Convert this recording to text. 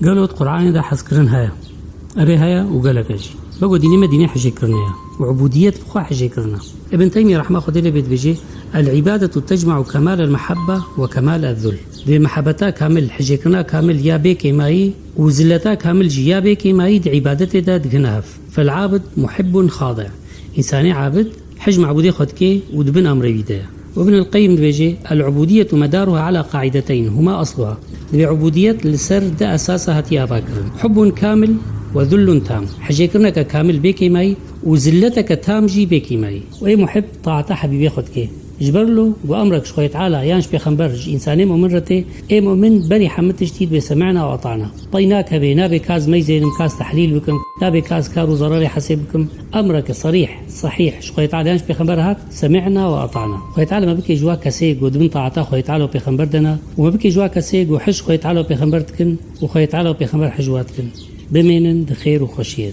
قالوا القرآن ده حسكرن هيا أبي هيا وقالك أجي بقوا ديني ما ديني حجي كرنيا وعبودية بخوا حجي كرنا. ابن تيمية رحمه الله بيت بيجي العبادة تجمع كمال المحبة وكمال الذل. دي محبتا كامل حجي كرنا كامل يا بيكي ماي وزلتا كامل جي يا بيكي ماي دي عبادتي دا دقناف. فالعابد محب خاضع إنساني عابد حجم عبودية خدكي ودبن أمر بيدايا. وابن القيم بيجي العبودية مدارها على قاعدتين هما أصلها عبودية لسر ده أساسها تيابا كرن حب كامل وذل تام. حجي كرنك كامل بيكي ماي وزلتك تام جي بيكي ماي. وأي محب طاعته حبيبي خدكي جبر له وأمرك شوية تعالى يانش بيخنبرج إنساني مؤمنرته أي مؤمن بري حمد جديد بسمعنا وأطعنا طيناك بينا بكاز ميزين كاز تحليل بكم لا بكاز كارو ضرر حسبكم أمرك صريح صحيح شوية تعالى يانش بيخنبرها سمعنا وأطعنا. شوية تعالى ما بكي جوا كسيق ودبن طاعته شوية تعالى بيخنبردنا وما بكي جوا كسيق وحش شوية تعالى بيخنبرتكن وشوية تعالى بيخنبر حجواتكن بمينن دخير وخشية.